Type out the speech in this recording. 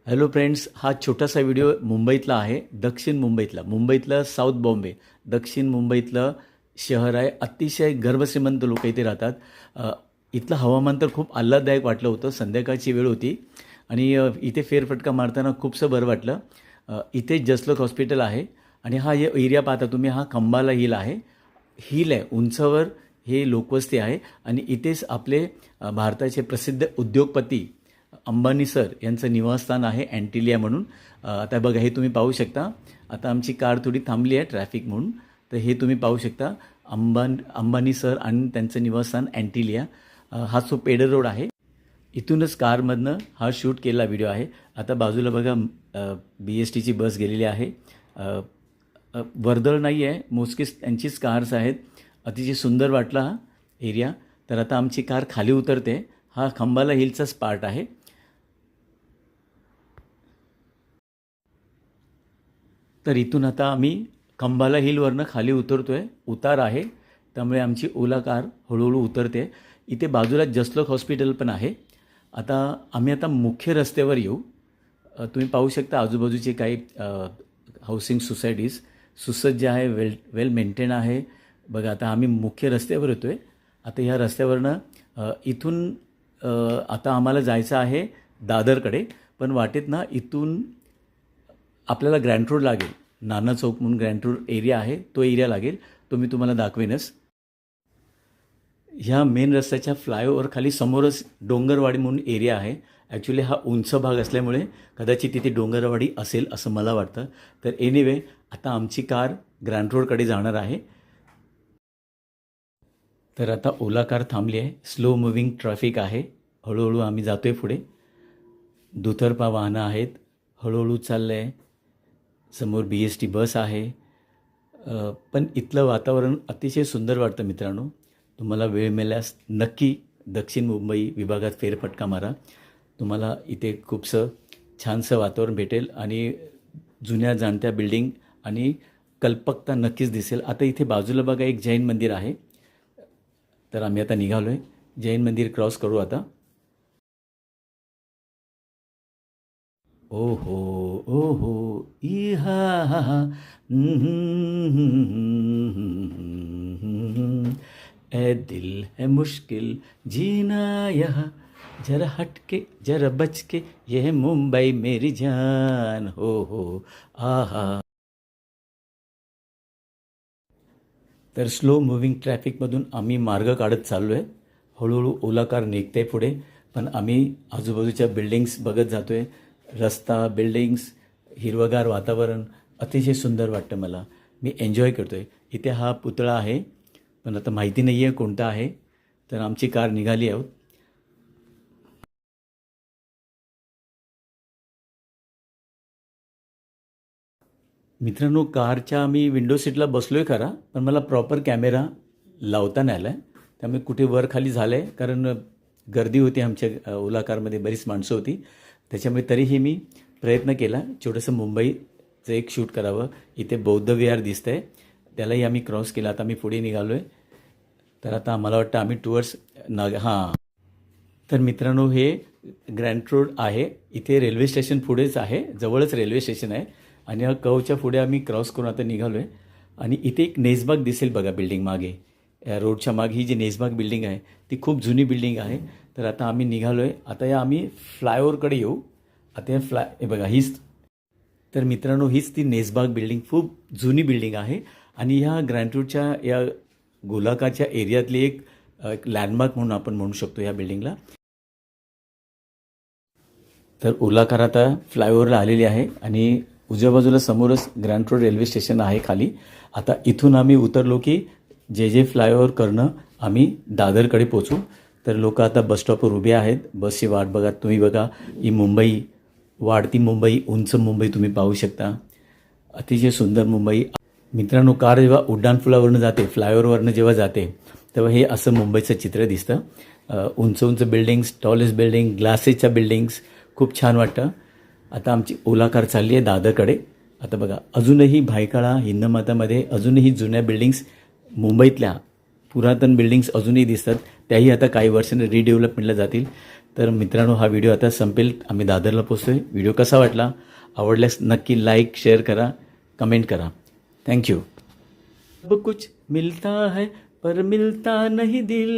Hello friends, हा छोटासा video मुंबईतला आहे. दक्षिण मुंबईतलं साऊथ बॉम्बे, दक्षिण मुंबईतलं शहर आहे. अतिशय गर्भश्रीमंत लोक इथे राहतात. इथलं हवामान तर खूप आल्हाददायक वाटलं होतं. संध्याकाळची वेळ होती आणि इथे फेरफटका मारताना खूपसं बरं वाटलं. इथे जसलोक हॉस्पिटल आहे आणि हा जे एरिया पाहता तुम्ही, हा खंबाला हिल आहे. हिल आहे, उंचावर हे लोकवस्ती आहे आणि इथेच आपले भारताचे प्रसिद्ध उद्योगपती अंबानी सर यांचं निवासस्थान आहे अँटिलिया म्हणून. आता बघा, हे तुम्ही पाहू शकता. आता आमची कार थोडी थांबली आहे ट्रॅफिक म्हणून, तर हे तुम्ही पाहू शकता. अंबानी सर आणि त्यांचं निवासस्थान अँटिलिया. हा जो पेडर रोड आहे, इथूनच कारमधनं हा शूट केलेला व्हिडिओ आहे. आता बाजूला बघा BSTची बस गेलेली आहे. वर्दळ नाही आहे, मोजकीच त्यांचीच कार्स आहेत. अतिशय सुंदर वाटला हा एरिया. तर आता आमची कार खाली उतरते. हा खंबाला हिलचाच पार्ट आहे. तर इथून आता आम्ही खंबाला हिलवरनं खाली उतरतो आहे. उतार आहे, त्यामुळे आमची ओला कार हळूहळू उतरते. इथे बाजूला जसलोक हॉस्पिटल पण आहे. आता आम्ही मुख्य रस्त्यावर येऊ. तुम्ही पाहू शकता आजूबाजूचे काही हाऊसिंग सोसायटीज सुसज्ज आहे, वेल मेंटेन आहे. बघा, आता आम्ही मुख्य रस्त्यावर येतो आहे. आता ह्या रस्त्यावरनं इथून आता आम्हाला जायचं आहे दादरकडे. पण वाटेत ना इथून आपल्याला ग्रँट रोड लागेल. नाना चौक म्हणून ग्रँट रोड एरिया आहे, तो एरिया लागेल. तो मी तुम्हाला दाखवेनच. ह्या मेन रस्त्याच्या फ्लायओव्हर खाली समोरच डोंगरवाडी म्हणून एरिया आहे. ॲक्च्युली हा उंच भाग असल्यामुळे कदाचित तिथे डोंगरवाडी असेल असं मला वाटतं. तर एनिवे, आता आमची कार ग्रँट रोडकडे जाणार आहे. तर आता ओला कार थांबली आहे. स्लो मुव्हिंग ट्रॅफिक आहे. हळूहळू आम्ही जातो आहे पुढे. दुतर्फा वाहनं आहेत. हळूहळू चाललं आहे. समोर BST बस आहे. पण इथलं वातावरण अतिशय सुंदर वाटतं मित्रांनो. तुम्हाला वेळ मिळाल्यास नक्की दक्षिण मुंबई विभागात फेरफटका मारा. तुम्हाला इथे खूपसं छानसं वातावरण भेटेल आणि जुन्या जाणत्या बिल्डिंग आणि कल्पकता नक्कीच दिसेल. आता इथे बाजूला बघा एक जैन मंदिर आहे. तर आम्ही आता निघालो आहे. जैन मंदिर क्रॉस करू आता. ओहो ओहो इहा हा हा ए दिल है मुश्किल जीना यहाँ, जरा हटके जरा बच के, ये है मुंबई मेरी जान. हो आहा. तर स्लो मुव्हिंग ट्रॅफिकमधून आम्ही मार्ग काढत चाललो आहे. हळूहळू ओला कार निघते पुढे, पण आम्ही आजूबाजूच्या बिल्डिंग्स बघत जातो आहे. रस्ता, बिल्डिंग्स, हिरवगार वातावरण अतिशय सुंदर वाटतं मला. मी एन्जॉय करतो आहे. इथे हा पुतळा आहे, पण आता माहिती नाही आहे कोणता आहे. तर आमची कार निघाली आहोत. मित्रांनो, कारच्या आम्ही विंडो सीटला बसलो आहे खरा, पण मला प्रॉपर कॅमेरा लावता नाही आला आहे. त्यामुळे कुठे वर खाली झालं आहे, कारण गर्दी होती आमच्या ओला कारमध्ये, बरीच माणसं होती. त्याच्यामुळे तरीही मी प्रयत्न केला छोटंसं मुंबईचं एक शूट करावं. इथे बौद्ध विहार दिसतं आहे, त्यालाही आम्ही क्रॉस केला. आता आम्ही पुढे निघालो आहे. तर आता मला वाटतं आम्ही टुवर्ड्स हां. तर मित्रांनो, हे ग्रँट रोड आहे. इथे रेल्वे स्टेशन पुढेच आहे, जवळच रेल्वे स्टेशन आहे. आणि हा कवच्या पुढे आम्ही क्रॉस करून आता निघालो आहे. आणि इथे एक नेसबाग दिसेल बघा बिल्डिंग मागे. या रोडच्या मागे ही जी नेसबाग बिल्डिंग आहे ती खूप जुनी बिल्डिंग आहे. तर आता आम्ही निघालो आहे. आता या आम्ही फ्लायओव्हरकडे येऊ. आता हे बघा, हीच तर मित्रांनो, हीच ती नेसबाग बिल्डिंग खूप जुनी बिल्डिंग आहे. आणि ह्या ग्रँट रोडच्या या गोलाकाच्या एरियातली एक लँडमार्क म्हणून आपण म्हणू शकतो ह्या बिल्डिंगला. तर ओला कार आता फ्लायओव्हरला आलेली आहे आणि उजव्या बाजूला समोरच ग्रँट रोड रेल्वे स्टेशन आहे खाली. आता इथून आम्ही उतरलो की जे फ्लायओव्हर करणं आम्ही दादरकडे पोचू. तर लोक आता बसस्टॉपवर उभे आहेत, बसची वाट बघा. तुम्ही बघा, ही मुंबई, वाढती मुंबई, उंच मुंबई तुम्ही पाहू शकता. अतिशय सुंदर मुंबई. मित्रांनो, कार जेव्हा उड्डाणपुलावरनं जाते, फ्लायओव्हरवरनं जेव्हा जाते, तेव्हा हे असं मुंबईचं चित्र दिसतं. उंच उंच बिल्डिंग्स, टॉलेस्ट बिल्डिंग, ग्लासेसच्या बिल्डिंग्स, खूप छान वाटतं. आता आमची ओला कार चालली आहे दादरकडे. आता बघा, अजूनही भायखळा, हिंदमातामध्ये अजूनही जुन्या बिल्डिंग्स, मुंबईतल्या पुरातन बिल्डिंग्स अजूनही दिसतात. त्याही आता काही वर्षांनी रिडेव्हलपमेंटला जातील. तर मित्रांनो, हा व्हिडिओ आता संपेल. आम्ही दादरला पोचतो आहे. व्हिडिओ कसा वाटला? आवडल्यास नक्की लाईक शेअर करा, कमेंट करा. थँक्यू. अब कुछ मिलता है पर मिलता नहीं दिल.